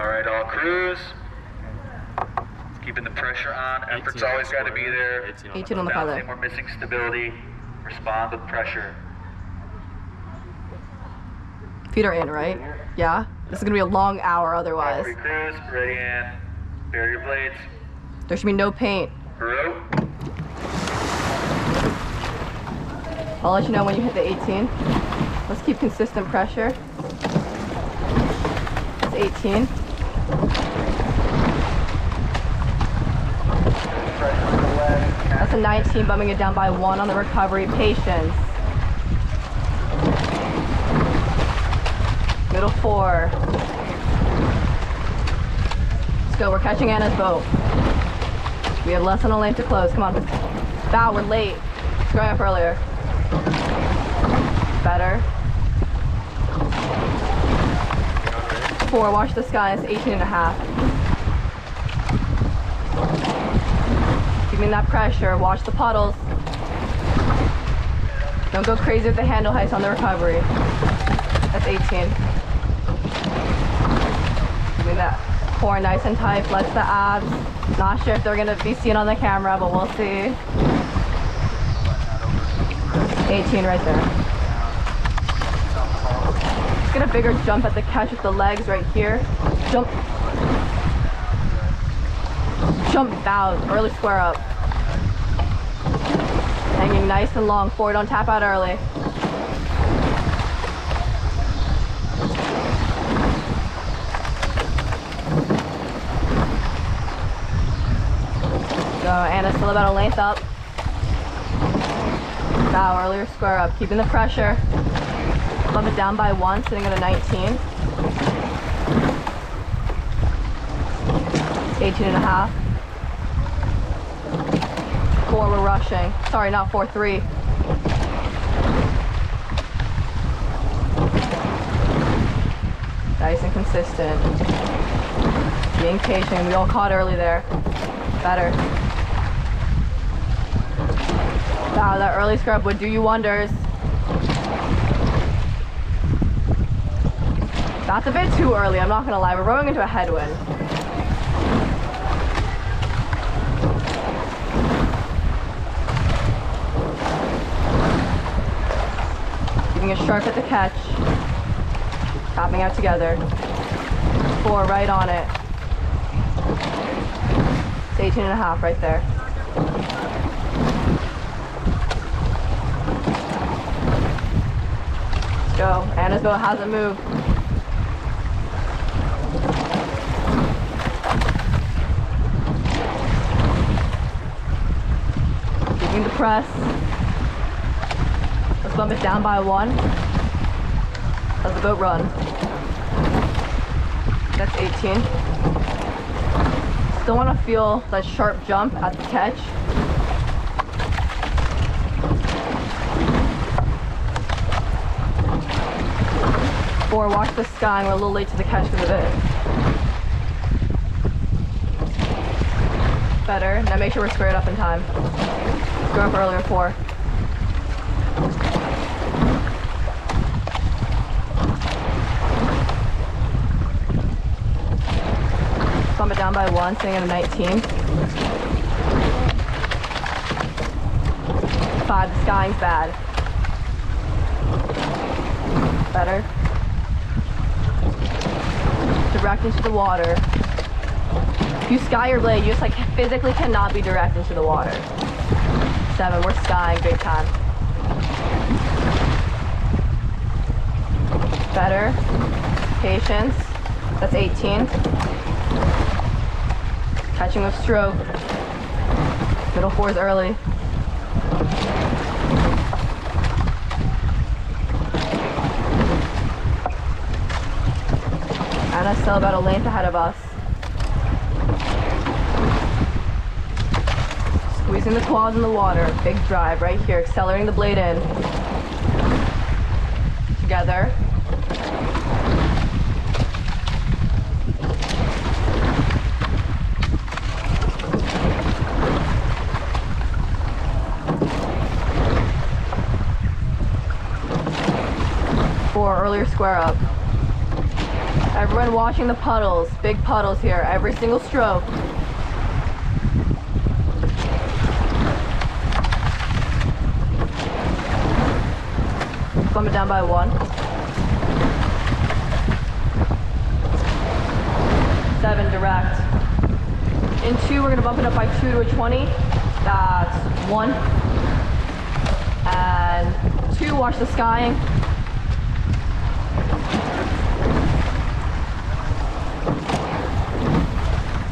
All right, all crews. Keeping the pressure on. Effort's always got to be there. 18 on the feather. We're missing stability. Respond with pressure. Feet are in, right? Yeah? This is gonna be a long hour otherwise. Every crews, ready in. Bury your blades. There should be no paint. Row. I'll let you know when you hit the 18. Let's keep consistent pressure. It's 18. That's a 19, bumping it down by 1 on the recovery. Patience. Middle 4. Let's go, we're catching Anna's boat. We have less than a lane to close, come on. Bow, we're late. Let's go up earlier. Better. 4, watch the sky, it's 18 and a half. Give me that pressure, watch the puddles. Don't go crazy with the handle heights on the recovery. That's 18. Give me that core nice and tight, flex the abs. Not sure if they're gonna be seen on the camera, but we'll see. 18 right there. Let's get a bigger jump at the catch with the legs right here. Jump. Jump bow, early square up. Hanging nice and long forward, don't tap out early. So Anna's still about a length up. Bow, earlier square up, keeping the pressure. Bump it down by 1, sitting at a 19. 18 and a half. 4, we're rushing. Sorry, not 4, 3. Nice and consistent. Being patient, we all caught early there. Better. Wow, that early scrub would do you wonders. That's a bit too early, I'm not gonna lie. We're rowing into a headwind. Keeping it sharp at the catch. Tapping out together. 4, right on it. It's 18 and a half right there. Let's go. Anna's boat hasn't moved. Keeping the press. Let's bump it down by 1. Let the boat run. That's 18. Still want to feel that sharp jump at the catch. Or watch the sky, and we're a little late to the catch because of it. Better. Now make sure we're squared up in time. Go up earlier, 4. Bump it down by 1, sitting at a 19. 5, the skying's bad. Better. Direct into the water. If you sky your blade, you just like physically cannot be direct into the water. 7, we're skying big time. Better. Patience. That's 18. Catching with stroke. Middle 4 is early. Anna's still about a length ahead of us. Squeezing the claws in the water. Big drive right here. Accelerating the blade in. Together. Earlier square up. Everyone watching the puddles. Big puddles here. Every single stroke. Bump it down by 1. 7 direct. In 2, we're gonna bump it up by 2 to a 20. That's 1. And 2, watch the skying.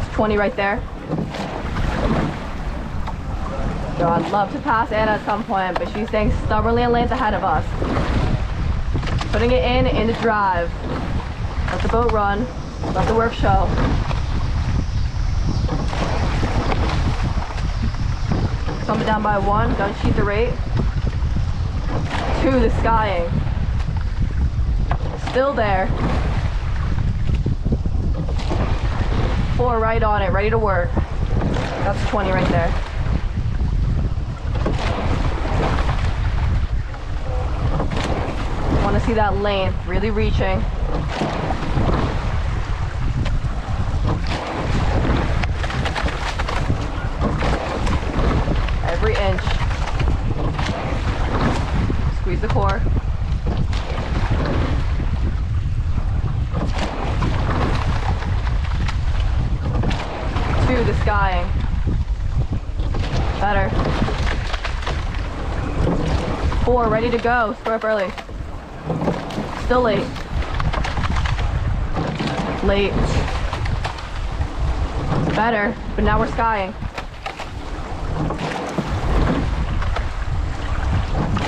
It's 20 right there. So I'd love to pass Anna at some point, but she's staying stubbornly in lanes ahead of us. Putting it in the drive. Let the boat run. Let the work show. Bump it down by 1. Don't cheat the rate. 2, the skying. Still there. 4, right on it. Ready to work. That's 20 right there. Want to see that length really reaching. Every inch. Squeeze the core. 2, the skying. Better. 4, ready to go. Square up early. Still late. Late. Better, but now we're skying.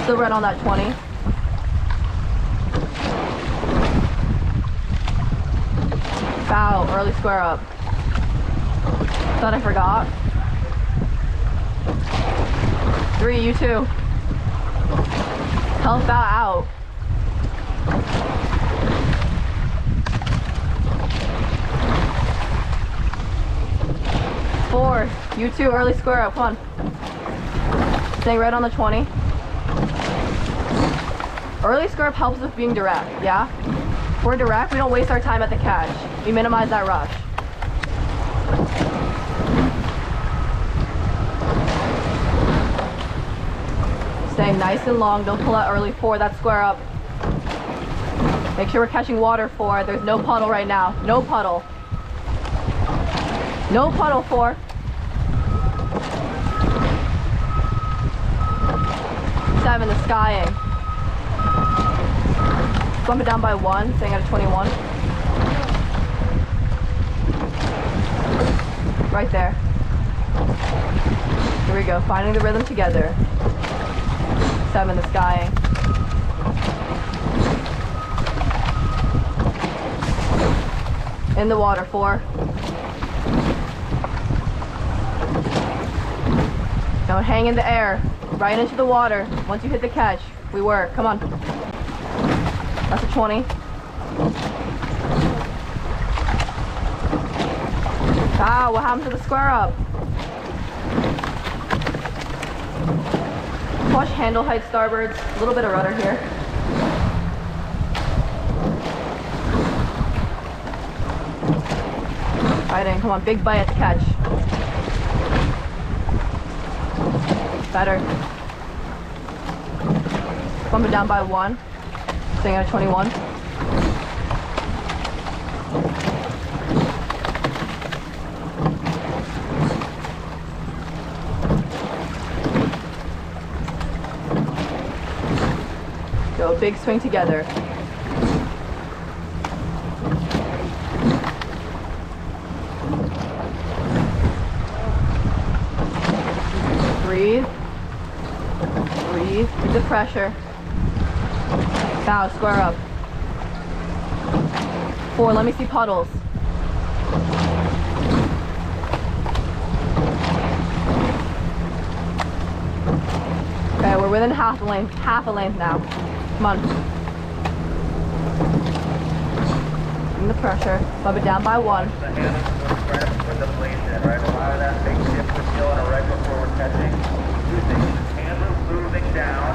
Still right on that 20. Foul, early square up. Thought I forgot. 3, you too. Health bow out. 4, you two, early square up, come on. Stay right on the 20. Early square up helps with being direct, yeah? If we're direct, we don't waste our time at the catch. We minimize that rush. Staying nice and long, don't pull out early. 4, that's square up. Make sure we're catching water. 4, there's no puddle right now. No puddle. No puddle. 4. 7, the skying. Bump it down by 1, staying at a 21. Right there. Here we go, finding the rhythm together. 7, the skying. In the water. 4. Don't hang in the air. Right into the water. Once you hit the catch, we work. Come on. That's a 20. Ah, what happened to the square up? Push handle height starboards. A little bit of rudder here. Fighting. Come on, big bite at the catch. Better. Bump it down by 1. Staying at a 21. Go, big swing together. Breathe. Breathe. Keep the pressure. Bow, square up. 4, let me see puddles. Okay, we're within half a length now. Come on. Bring the pressure. Bump it down by 1. The hand with the blades in, right? A lot of that big shift was still on a right before we're catching. 2 things. His hand was moving down,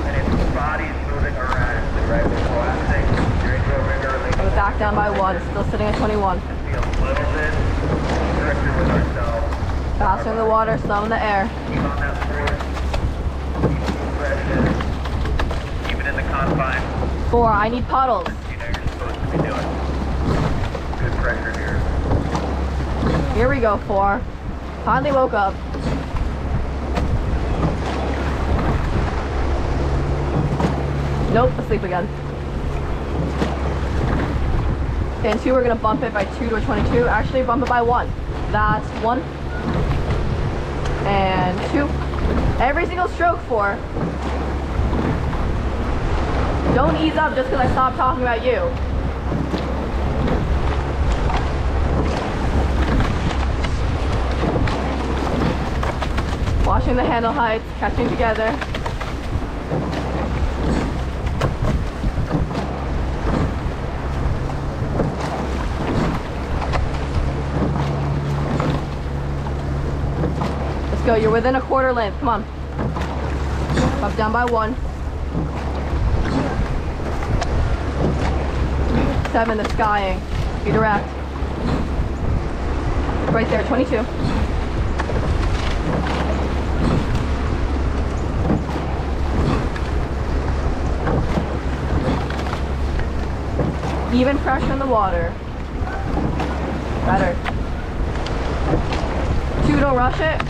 and his body's moving erratically, right? We're collapsing. You're into a rigor. Go back Down by 1, still sitting at 21. Be a little bit stricter with ourselves. Faster in the water, slow in the air. Keep on that force. Keep pressure. Keep it in the confines. 4, I need puddles. You know you're supposed to be doing. Good pressure here. Here we go, 4. Finally woke up. Nope, asleep again. Okay, and 2, we're gonna bump it by 2 to a 22. Actually, bump it by 1. That's 1. And 2. Every single stroke, 4. Don't ease up just because I stopped talking about you. Watching the handle heights, catching together. Let's go, you're within a quarter length, come on. Up, down by 1. 7, the skying. Be direct. Right there, 22. Even pressure in the water. Better. 2, don't rush it.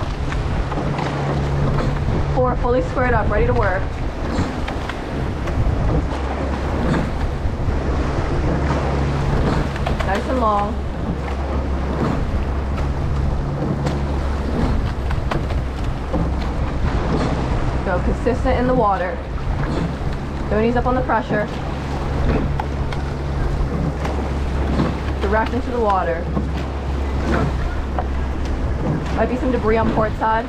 4, fully squared up, ready to work. Nice and long. Go consistent in the water. Don't ease up on the pressure. Direct into the water. Might be some debris on port side.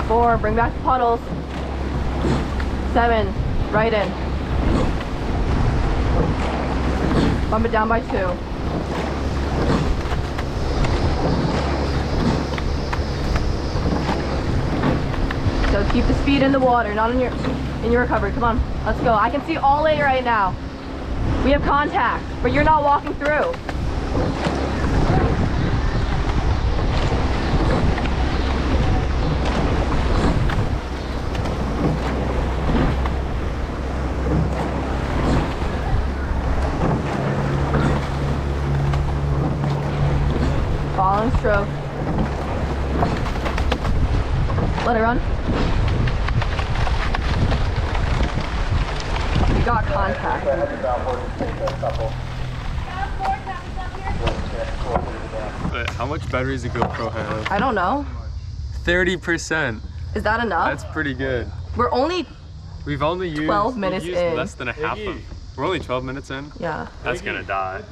4, bring back the puddles. 7, right in. Bump it down by 2. So keep the speed in the water, not in your recovery. Come on, let's go. I can see all A right now. We have contact, but you're not walking through. Following stroke. Let it run. We got contact. But how much battery does a GoPro have? I don't know. 30%. Is that enough? That's pretty good. We're only, We've only used 12 minutes we've used in. less than a half of. We're only 12 minutes in. yeah. That's gonna die.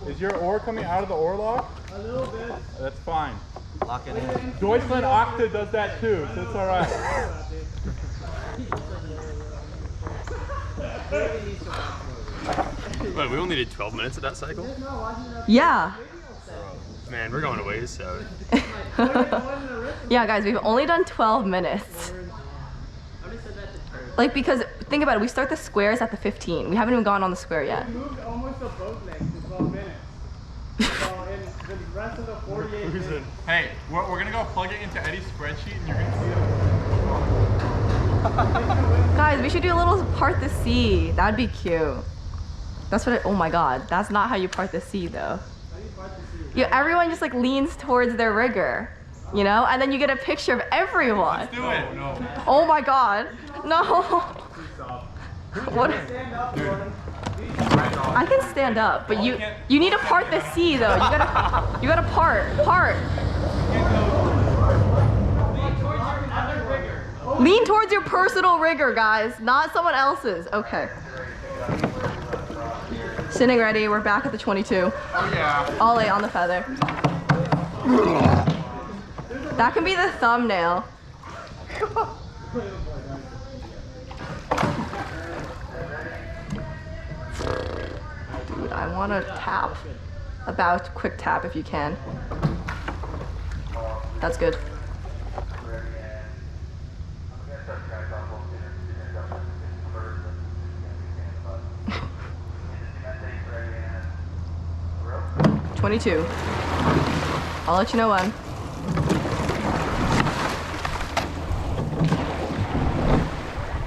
Is your oar coming out of the oar lock? A little bit. That's fine. Lock it in. Deutschland Octa does that too, so it's alright. But we only did 12 minutes of that cycle? Yeah. Man, we're going a ways, so. Yeah, guys, we've only done 12 minutes. Like, because, think about it, we start the squares at the 15. We haven't even gone on the square yet. We moved almost a boat length to 12 minutes. So in the rest of the 48 minutes. Hey, we're gonna go plug it into Eddie's spreadsheet and you're gonna see it. Guys, we should do a little part the sea. That'd be cute. That's what oh my god, that's not how you part the sea though. Yeah, everyone just like leans towards their rigger, you know? And then you get a picture of everyone. Do it. No. Oh my god. No. What? I can stand up, but you need to part the sea though. You gotta part. Lean towards your personal rigger, guys, not someone else's. Okay. Sitting ready, we're back at the 22. Oh yeah. All A on the feather. That can be the thumbnail. Dude, I want to tap. About quick tap if you can. That's good. 22. I'll let you know when.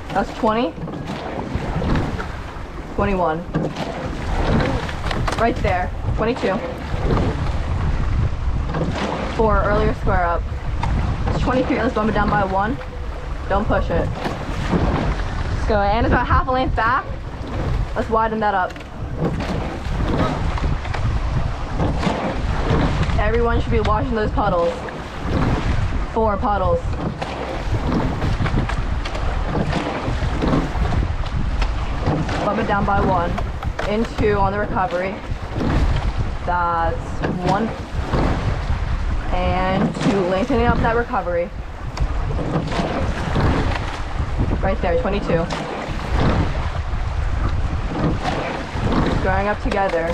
That's 20. 21. Right there. 22. 4, earlier square up. It's 23, let's bump it down by 1. Don't push it. Let's go, and it's about half a length back. Let's widen that up. Everyone should be watching those puddles. 4 puddles. Bump it down by 1. In 2 on the recovery. That's 1. And 2, lengthening up that recovery. Right there, 22. Going up together.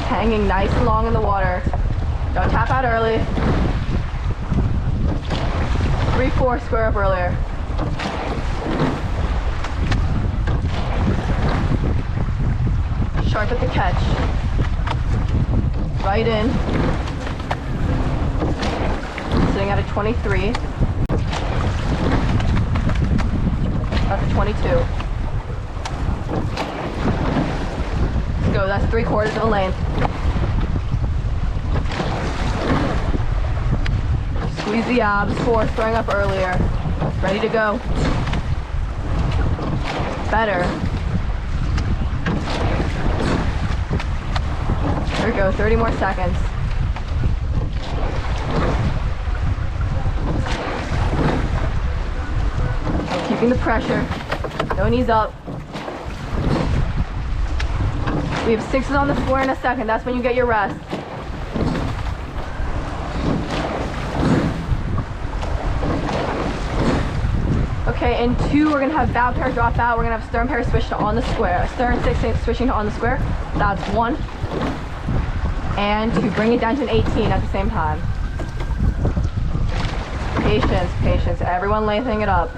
Hanging nice and long in the water. Don't tap out early. 3-4, square up earlier. Sharp at the catch. Right in. Sitting at a 23. That's a 22. Let's go, that's 3/4 of a length. Squeeze the abs, 4, throwing up earlier. Ready to go. Better. There we go, 30 more seconds. Keeping the pressure. No knees up. We have 6s on the floor in a second. That's when you get your rest. Okay, in 2, we're gonna have bow pair drop out. We're gonna have stern pair switch to on the square. Stern 6 switching to on the square. That's 1. And to bring it down to an 18 at the same time. Patience, patience. Everyone lengthening it up.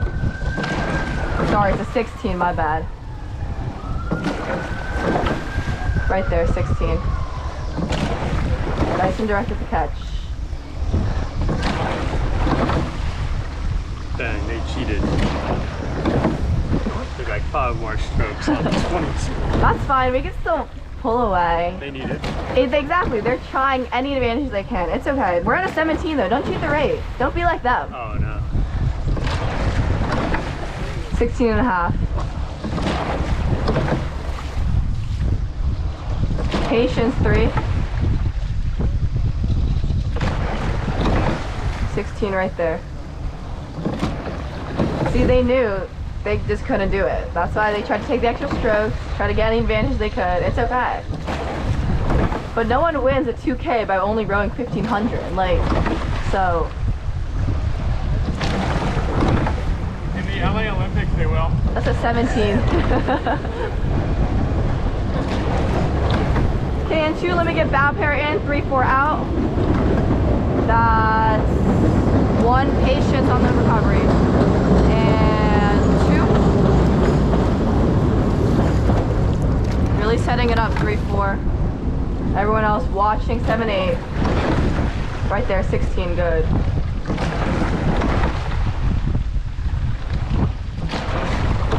Sorry, it's a 16, my bad. Right there, 16. Nice and direct at the catch. Dang, they cheated. Took like 5 more strokes on the 22. That's fine, we can still pull away. They need it. Exactly, they're trying any advantage they can. It's okay. We're at a 17 though, don't cheat the rate. Don't be like them. Oh no. 16 and a half. Patience, 3. 16 right there. See, they knew they just couldn't do it. That's why they tried to take the extra strokes, try to get any advantage they could. It's okay. But no one wins a 2K by only rowing 1,500. Like, so. In the LA Olympics, they will. That's a 17. Okay, and 2, let me get bow pair in, 3-4 out. That's 1, patience on the recovery. And 2. Really setting it up, 3-4. Everyone else watching, 7-8. Right there, 16, good.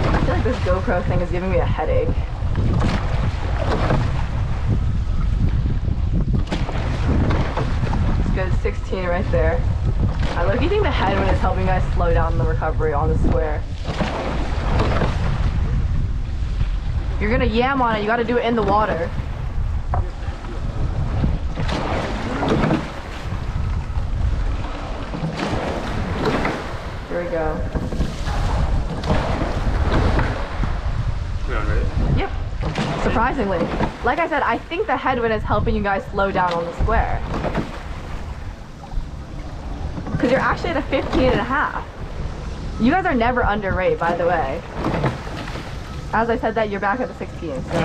I feel like this GoPro thing is giving me a headache. It's good, 16 right there. I look, you think the headwind is helping guys slow down the recovery on the square. If you're gonna yam on it, you gotta do it in the water. Here we go. We on ready? Yep. Surprisingly. Like I said, I think the headwind is helping you guys slow down on the square. Because you're actually at a 15 and a half. You guys are never under rate, by the way. As I said that, you're back at the 16. So.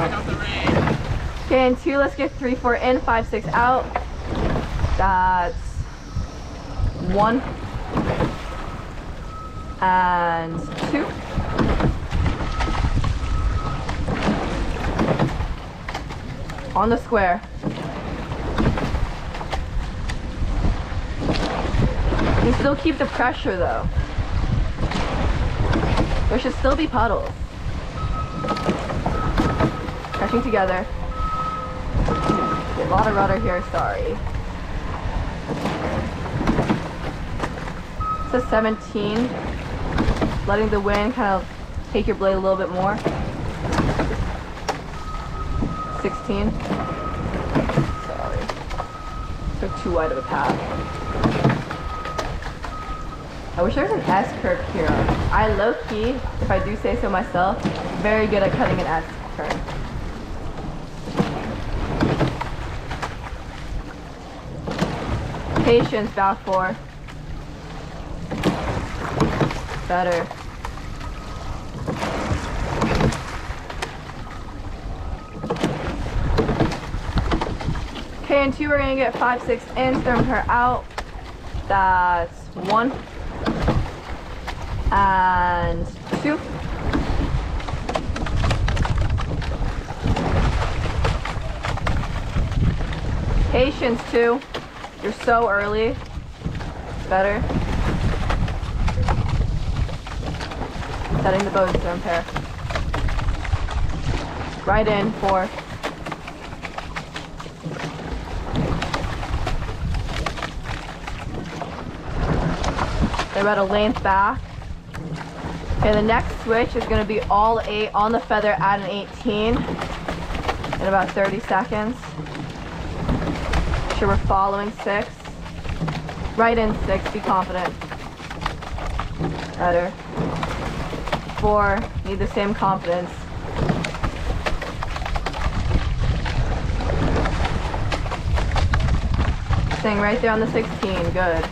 Okay, and 2, let's get 3-4 in, 5-6 out. That's 1. And 2. On the square. You still keep the pressure though. There should still be puddles. Catching together. A lot of rudder here, sorry. It says 17. Letting the wind kind of take your blade a little bit more. 16. Sorry. Took too wide of a path. I wish there was an S curve here. I low-key, if I do say so myself, very good at cutting an S curve. Patience, bow 4. Better. Okay, in 2 we're gonna get 5, 6 in, therm her out. That's 1. And 2. Patience 2. You're so early. Better. Setting the bow stern pair. Right in 4. They're about a length back. Okay, the next switch is going to be all 8 on the feather at an 18 in about 30 seconds. Make sure we're following 6. Right in 6, be confident. Better. 4, need the same confidence. Staying right there on the 16, good.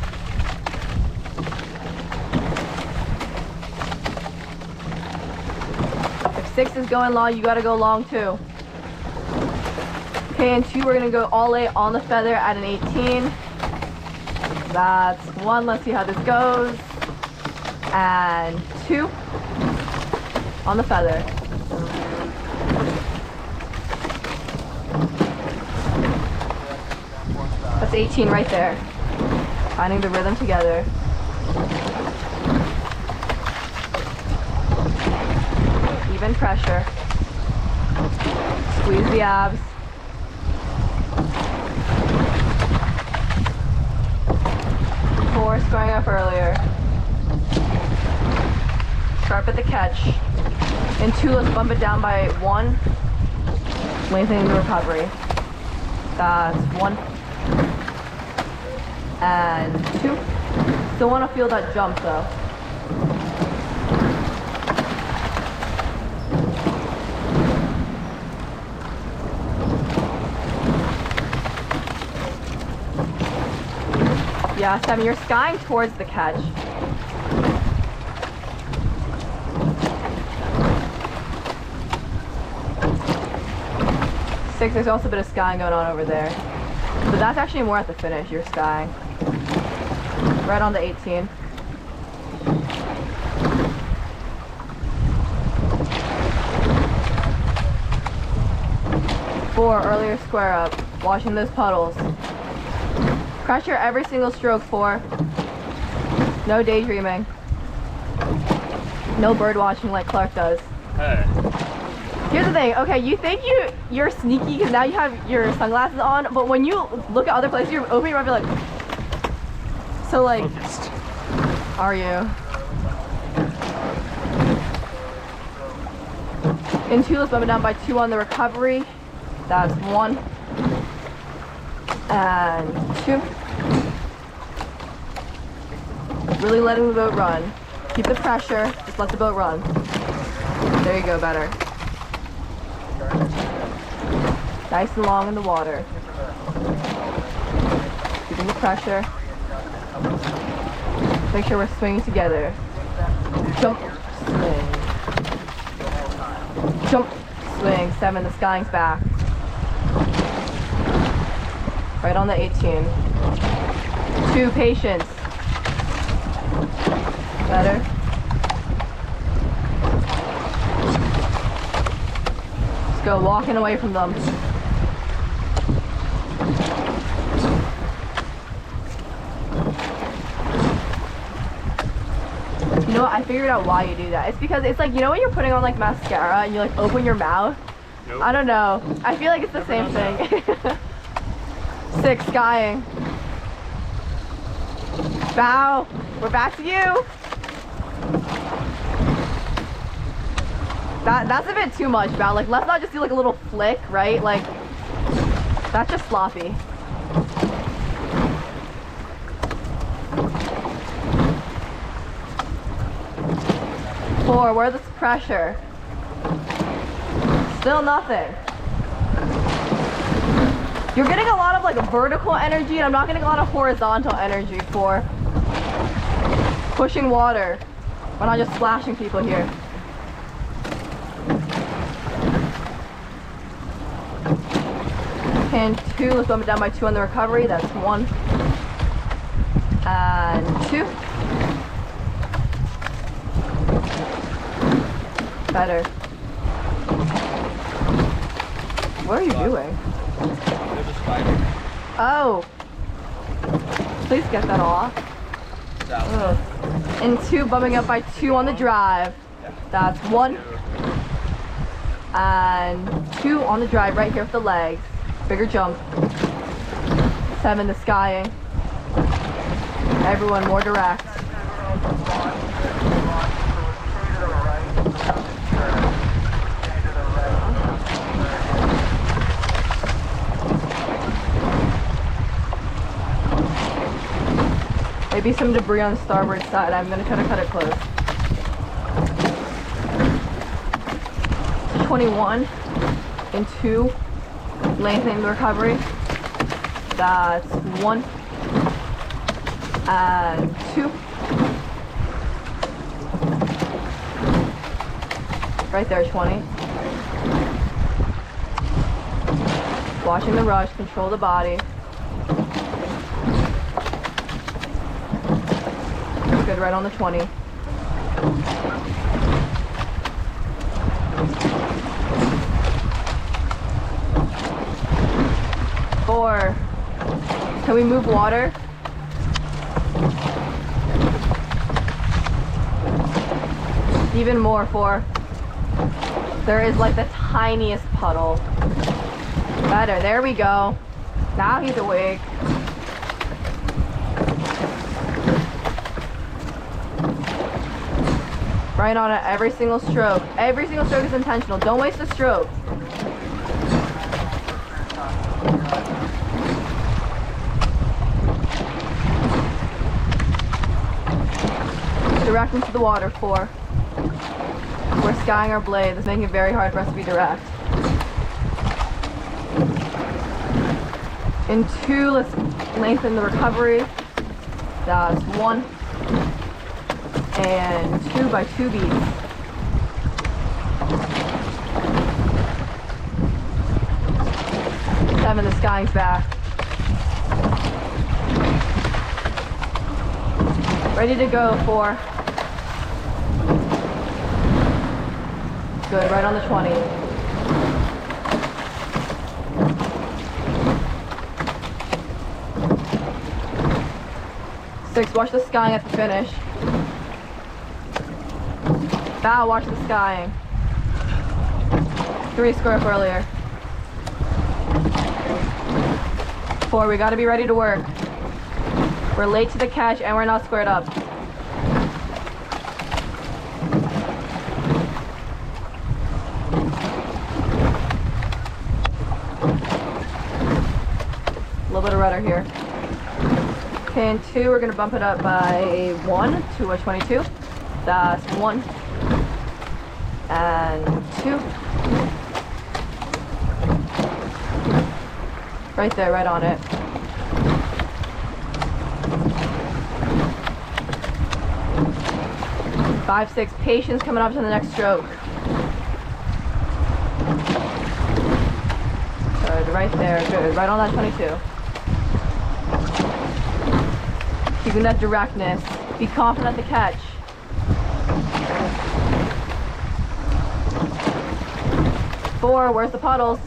If 6 is going long, you gotta go long too. Okay, in 2 we're gonna go all 8 on the feather at an 18. That's 1, let's see how this goes. And 2. On the feather. That's 18 right there. Finding the rhythm together. Even pressure. Squeeze the abs. Four, squaring up earlier. Sharp at the catch. And 2, let's bump it down by 1. Lengthening the recovery. That's 1. And 2. Still want to feel that jump though. Yeah, 7, you're skying towards the catch. Six, there's also a bit of skying going on over there. But that's actually more at the finish, you're skying. Right on the 18. Four, earlier square up. Watching those puddles. Pressure every single stroke, 4. No daydreaming. No bird watching like Clark does. Hey. Here's the thing, okay, you think you're sneaky because now you have your sunglasses on, but when you look at other places, you're opening your mouth, you're like, so like, Focused. are you? In 2, let's bump it down by 2 on the recovery. That's 1. And 2. Really letting the boat run. Keep the pressure, just let the boat run. There you go, better. Nice and long in the water. Keeping the pressure. Make sure we're swinging together. Jump, swing. Jump, swing. 7, the skying's back. Right on the 18. 2, patience. Better. Let's go, walking away from them. You know what? I figured out why you do that. It's because it's like, you know when you're putting on like mascara and you like open your mouth? Nope. I don't know. I feel like it's the same thing. 6, skying. Bow. We're back to you. That's a bit too much, Bow. Like, let's not just do like a little flick, right? Like, that's just sloppy. Four, where's this pressure? Still nothing. You're getting a lot of like vertical energy, and I'm not getting a lot of horizontal energy for pushing water. We're not just splashing people here. And 2, let's bump it down by 2 on the recovery. That's 1 and 2. Better. What are you doing? There's a spider. Oh. Please get that off. Ugh. And 2, bumping up by 2 on the drive. That's 1 and 2 on the drive right here with the legs. Bigger jump. 7, the skying. Everyone more direct. Maybe some debris on the starboard side. I'm gonna try to cut it close. 21 and 2. Lengthening the recovery. That's 1 and 2. Right there, 20. Watching the rush, control the body. Good, right on the 20. Four. Can we move water? Even more, 4. There is like the tiniest puddle. Better, there we go. Now he's awake. Right on it, every single stroke. Every single stroke is intentional. Don't waste a stroke. Direct into the water, 4. We're skying our blades. It's making it very hard for us to be direct. In 2, let's lengthen the recovery. That's 1 and 2 by 2 beats. Seven, the skying's back. Ready to go, 4. Good, right on the 20. Six, watch the skying at the finish. Bow, watch the skying. 3, square up earlier. 4, we gotta be ready to work. We're late to the catch and we're not squared up. A little bit of rudder here. Okay, and 2, we're gonna bump it up by 1 to a 22. That's 1 and 2. Right there, right on it. Five, 6, patience coming up to the next stroke. Good, right there, good, right on that 22. Keeping that directness. Be confident at the catch. Four, where's the puddles?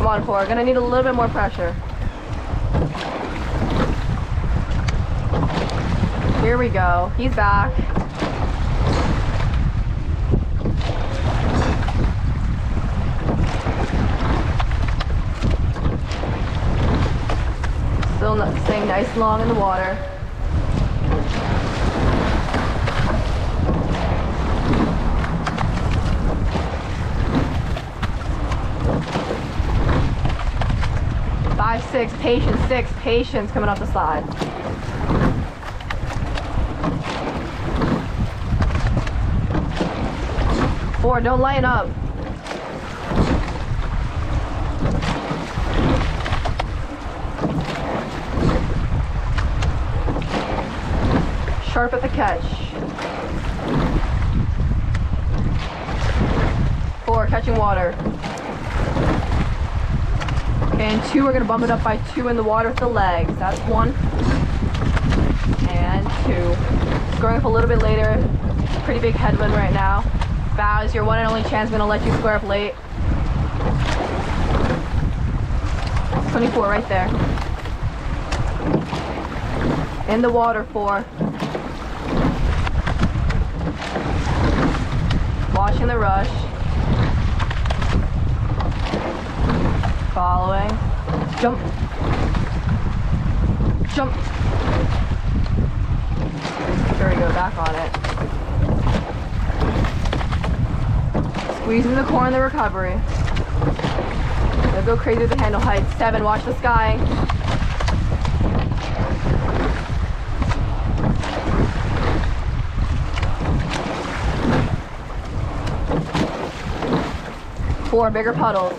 Come on, 4. Gonna need a little bit more pressure. Here we go. He's back. Still staying nice and long in the water. Five, 6, patience, 6, patience coming up the side. 4, don't line up. Sharp at the catch. 4, catching water. Okay, and 2, we're gonna bump it up by 2 in the water with the legs. That's 1 and 2. Scoring up a little bit later. Pretty big headwind right now. Bows, your one and only chance. I'm gonna let you square up late. 24 right there. In the water, 4. Watching the rush. Following. Jump. Jump. There we go, back on it. Squeezing the core in the recovery. They'll go crazy with the handle height. 7, watch the sky. Four, bigger puddles.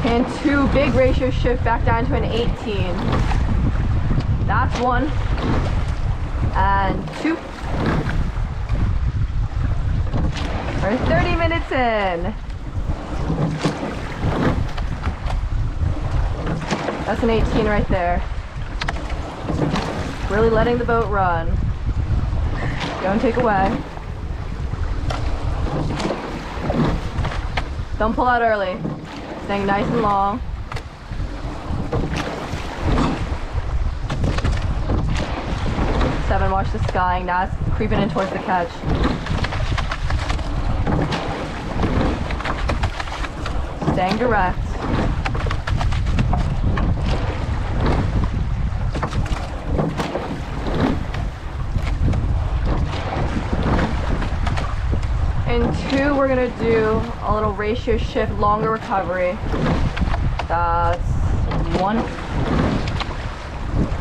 And 2, big ratio shift back down to an 18. That's 1. And 2. We're 30 minutes in. That's an 18 right there. Really letting the boat run. Don't take away. Don't pull out early. Staying nice and long. 7, watch the skying. Now it's creeping in towards the catch. Staying direct. In 2, we're gonna do a little ratio shift, longer recovery. That's 1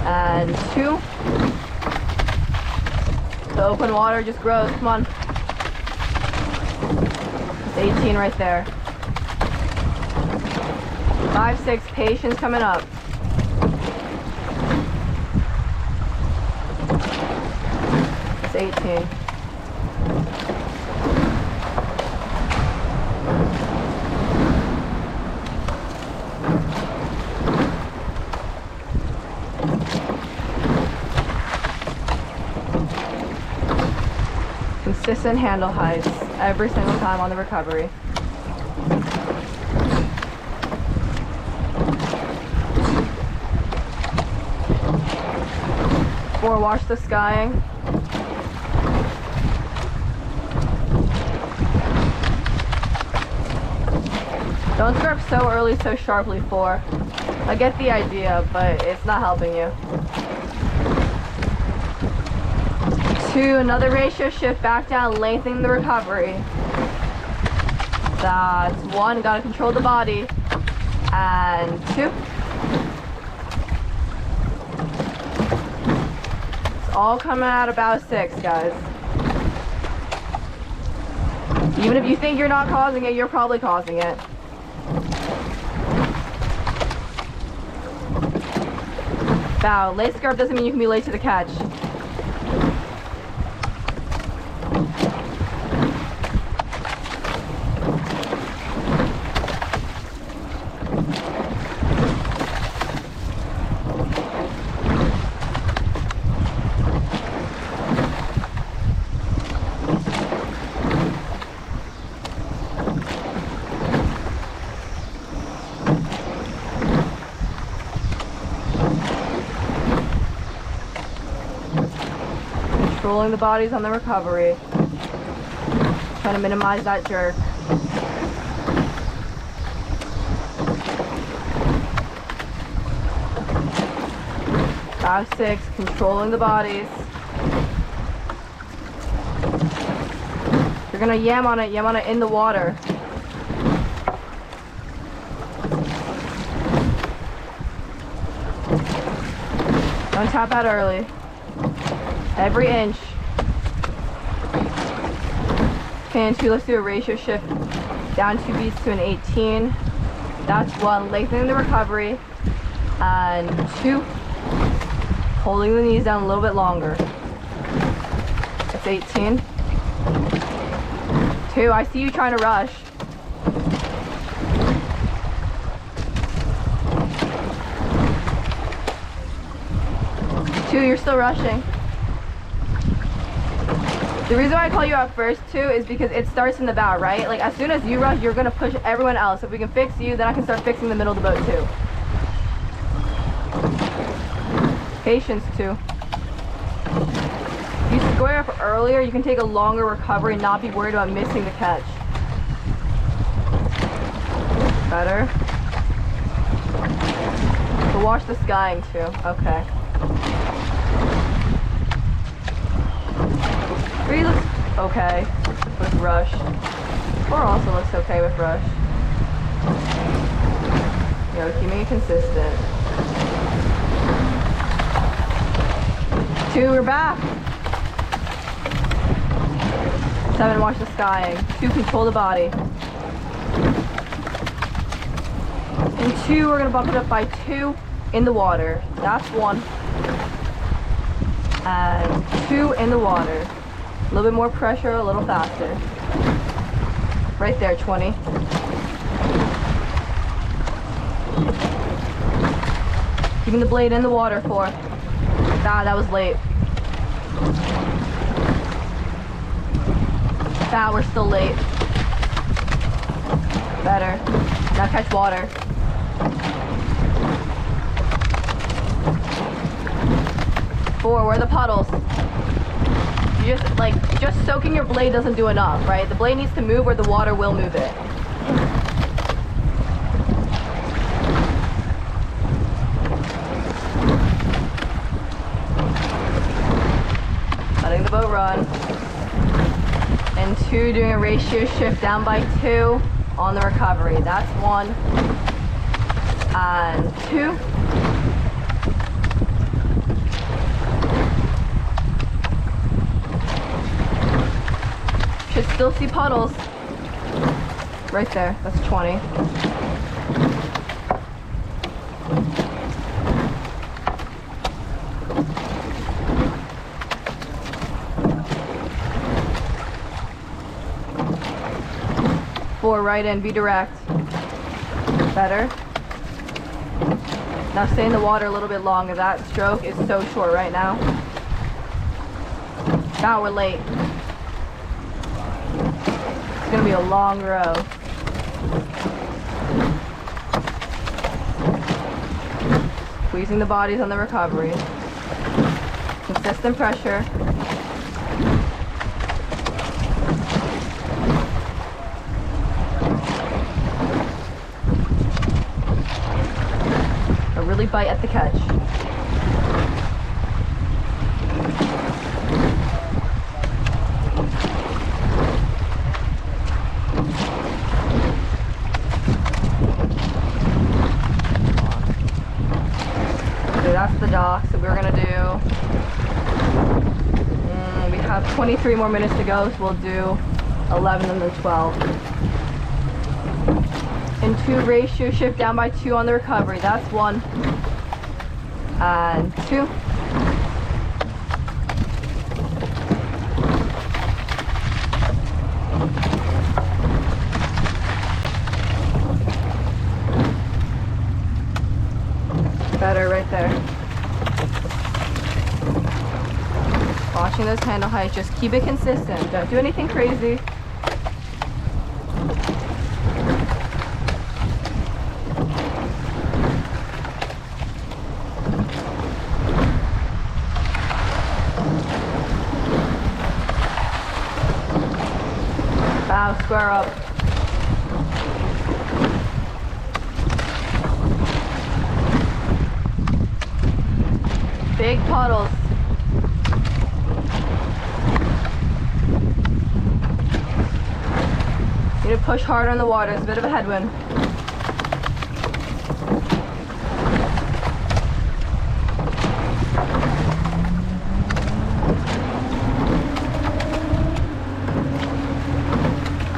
and 2. The open water just grows. Come on. It's 18 right there. 5, 6, patience coming up. It's 18. Consistent handle heights every single time on the recovery. Four, watch the skying. Don't scrub so early so sharply, 4. I get the idea, but it's not helping you. 2, another ratio shift back down, lengthening the recovery. That's 1, gotta control the body. And 2. It's all coming at about 6, guys. Even if you think you're not causing it, you're probably causing it. Bow. Late scarf doesn't mean you can be late to the catch. Controlling the bodies on the recovery. Trying to minimize that jerk. Five, 6, controlling the bodies. You're gonna yam on it in the water. Don't tap out early. Every inch. Okay, and 2, let's do a ratio shift. Down 2 beats to an 18. That's 1, lengthening the recovery. And 2, holding the knees down a little bit longer. That's 18. 2, I see you trying to rush. 2, you're still rushing. The reason why I call you out first, 2, is because it starts in the bow, right? Like, as soon as you rush, you're gonna push everyone else. If we can fix you, then I can start fixing the middle of the boat, too. Patience, 2. If you square up earlier, you can take a longer recovery and not be worried about missing the catch. Better. So watch the skying, too. Okay. 3 looks okay with rush. 4 also looks okay with rush. You know, keeping it consistent. 2, we're back. 7, watch the skying. 2, control the body. And 2, we're gonna bump it up by 2 in the water. That's 1. And 2 in the water. A little bit more pressure, a little faster. Right there, 20. Keeping the blade in the water, 4. That was late. We're still late. Better. Now catch water. Four, where are the puddles? You just soaking your blade doesn't do enough, right? The blade needs to move or the water will move it. Letting the boat run. And 2, doing a ratio shift down by 2 on the recovery. That's 1. And 2. Should still see puddles. Right there, that's 20. Four, right in, be direct. Better. Now stay in the water a little bit longer. That stroke is so short right now. Now we're late. It's gonna be a long row. Squeezing the bodies on the recovery. Consistent pressure. Really bite at the catch. So that's the dock. So we're gonna do, we have 23 more minutes to go, so we'll do 11 and then 12. And 2, ratio shift down by 2 on the recovery. That's 1. And 2. Better right there. Watching those handle heights. Just keep it consistent. Don't do anything crazy. square up. Big puddles. You need to push harder in the water. It's a bit of a headwind.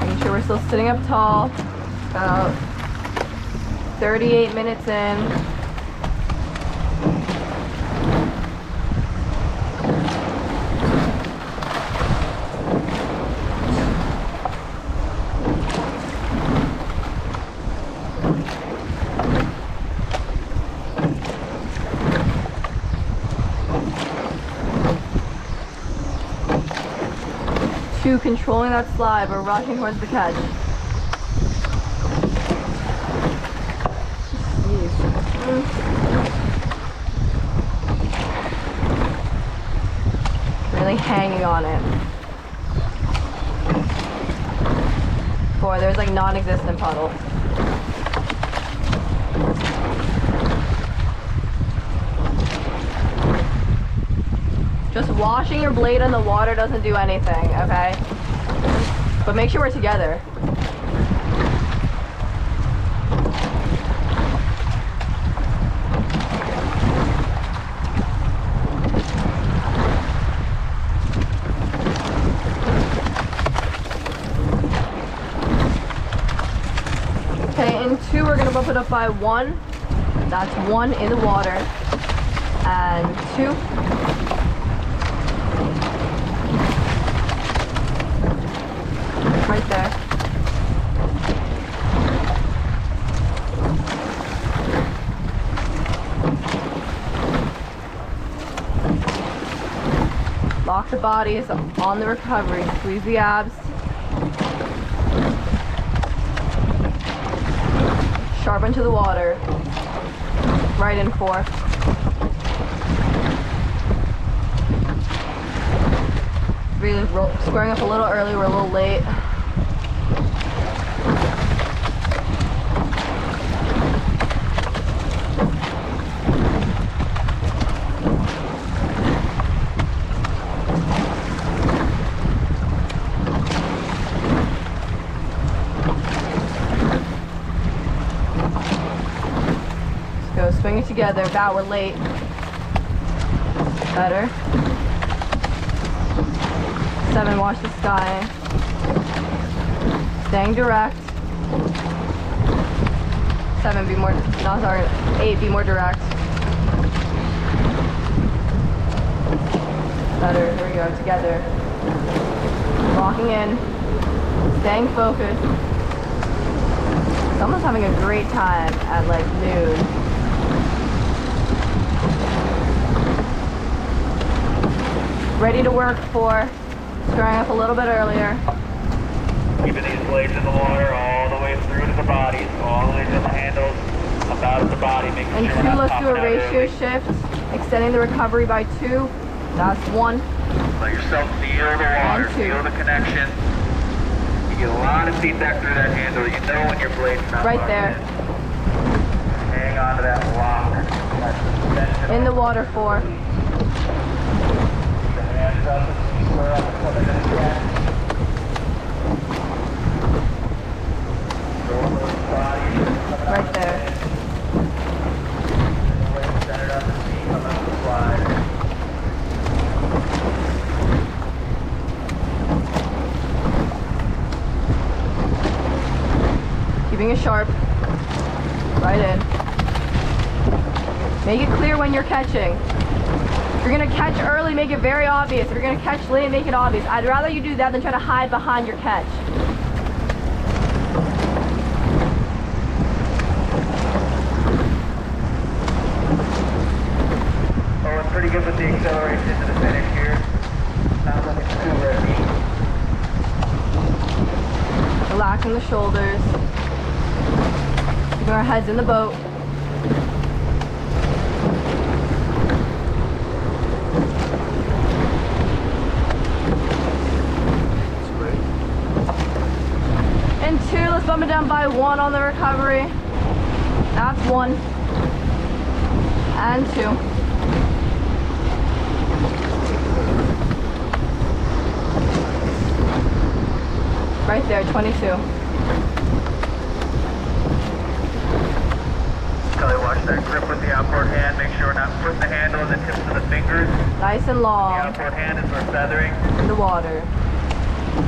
Making sure we're still sitting up tall. About 38 minutes in. Two, controlling that slide. We're rocking towards the catch. Really hanging on it. 4, there's like non-existent puddles. Just washing your blade in the water doesn't do anything, okay? But make sure we're together. Okay, in 2, we're gonna bump it up by 1. That's 1 in the water. And 2. Right there. Lock the bodies on the recovery. Squeeze the abs. Sharpen to the water. Right in 4. Really squaring up a little early. We're a little late. Swing it together. Wow, we're late. Better. 7, watch the sky. Staying direct. 7, be more, no, sorry, 8, be more direct. Better, here we go, together. Locking in. Staying focused. Someone's having a great time at like noon. Ready to work 4. Squaring up a little bit earlier. Keeping these blades in the water all the way through to the bodies, all the way to the handles, about at the body, making And sure 2, we're not let's do a popping out ratio early. shift. Extending the recovery by 2. That's 1. Let yourself feel the water, And 2. feel the connection. You get a lot of feedback through that handle. You know when your blade's not Right locked there. in. Hang on to that lock. That suspension. In the water 4. Hands up and square up and come in again. Roll those bodies coming Right out there. the weight centered on the seat, coming up the slide. Keeping it sharp. Right in. Make it clear when you're catching. If you're gonna catch early, make it very obvious. If you're gonna catch late, make it obvious. I'd rather you do that than try to hide behind your catch. Going pretty good with the acceleration into the finish here. Not looking too risky. Relaxing the shoulders. Keeping our heads in the boat. down by 1 on the recovery. That's 1. And 2. Right there, 22. Kelly, watch that grip with the outboard hand. Make sure we're not putting the handle in the tips of the fingers. Nice and The long outboard hand is for feathering. in the water.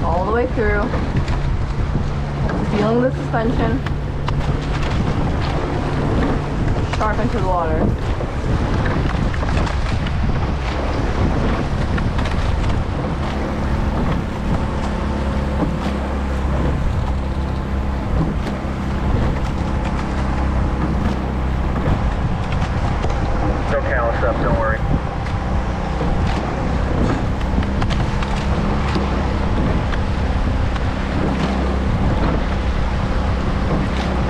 All the way through. Feeling the suspension. Sharp into the water. Don't callous up, don't worry.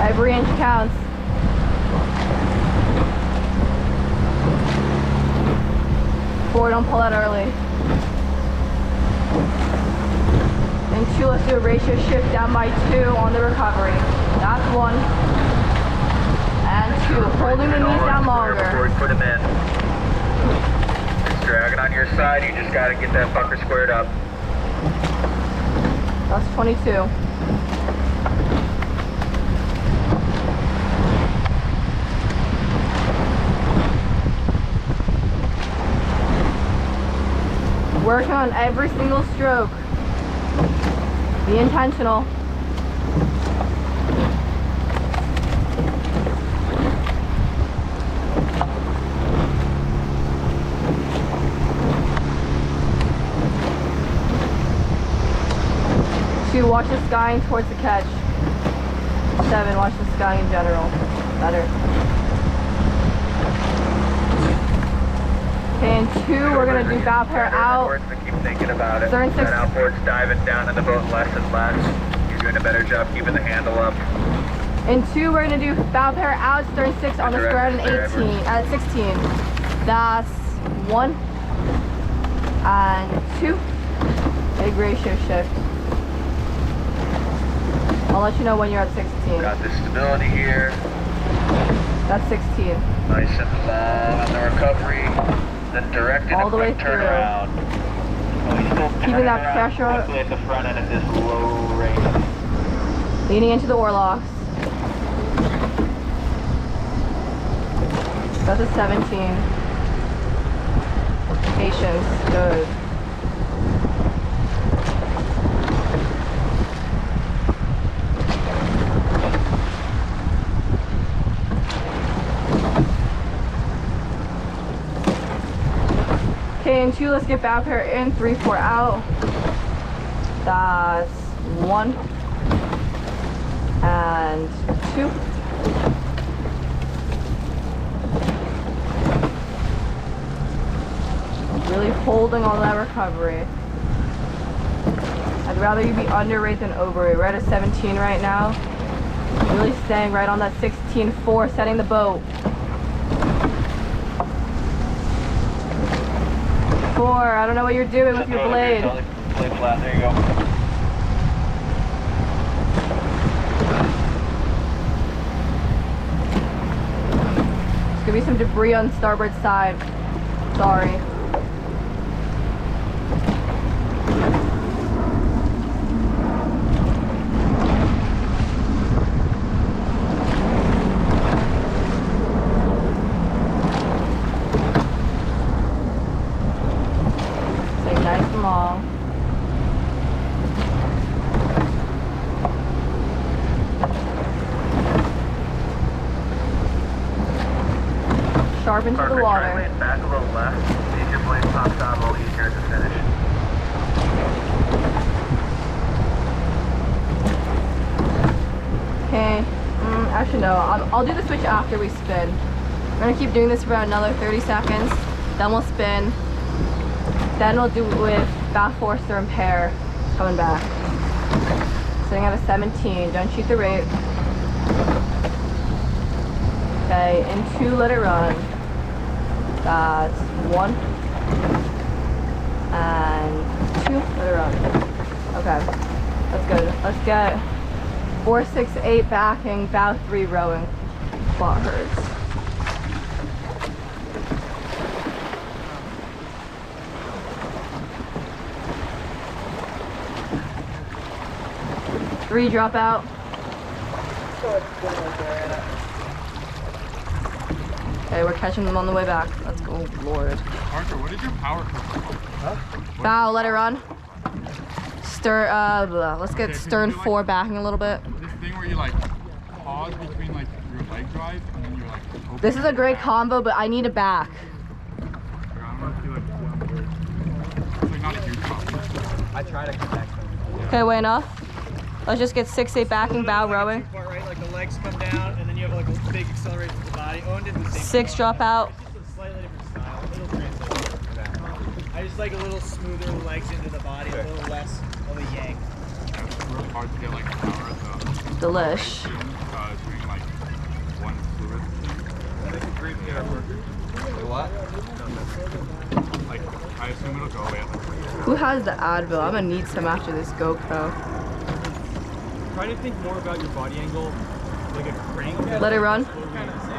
Every inch counts. Four, don't pull out early. And 2, let's do a ratio shift down by 2 on the recovery. That's 1. And 2, holding the knees down Before longer. we put them in. It's dragging on your side. You just got to get that fucker squared up. That's 22. Working on every single stroke. Be intentional. Two, watch the skying towards the catch. 7, watch the skying in general. Better. Okay, and 2, we're gonna do bow pair out. I keep thinking about it. Stern 6. That outboard's diving down in the boat less and less. You're doing a better job keeping the handle up. In 2, we're gonna do bow pair out, stern 6 on the square at an 18, at 16. That's 1 and 2. Big ratio shift. I'll let you know when you're at 16. Got the stability here. That's 16. Nice and long on the recovery. Then directing All a the way quick through. turnaround. Keeping that pressure quickly at the front end at this low rate. leaning into the oarlocks. That's a 17. Patience, good. Okay, in 2, let's get bow pair in, 3, 4 out. That's 1 and 2. Really holding on that recovery. I'd rather you be under rate than over rate. We're at a 17 right now. Really staying right on that 16.4, setting the boat. 4, I don't know what you're doing with your blade. Blade flat, there you go. There's gonna be some debris on starboard side. Sorry. Stay nice and long. Sharp into the Try water. lean back a little left. See if your blade pops out a little easier to finish. Okay, actually no, I'll do the switch after we spin. We're gonna keep doing this for about another 30 seconds, then we'll spin. Then we'll do it with bow forcer and pair coming back. Sitting at a 17, don't cheat the rate. Okay, in 2, let it run. That's 1 and 2, let it run. Okay, that's good. Let's get 468 backing, bow 3 rowing. Quad hertz. Three drop out. Okay, we're catching them on the way back. Let's go, Lord. Parker, what did your power come from? Bow, let it run. Let's get stern 4 backing a little bit. This thing where you like pause between like your leg drive and then you're like open. This is a great combo, but I need a back. I don't know if you like it's like not a huge problem. I try to connect them. Okay, way enough. Let's just get 6-8 backing, bow rowing. Part, right? Like the legs come down, and then you have like a big acceleration of the body. Owen did the same. 6 drop out. It's just a slightly different style. It'll translate. I just like a little smoother legs into the body, a little less of a yank. Yeah, it's really hard to get like power at the Delish. doing like one fluid. That is a great pair of workers. Wait, what? Like I assume it'll go away. Who has the Advil? I'm gonna need some after this GoPro. Try to think more about your body angle, like a crank. Let it run. Kind of the same.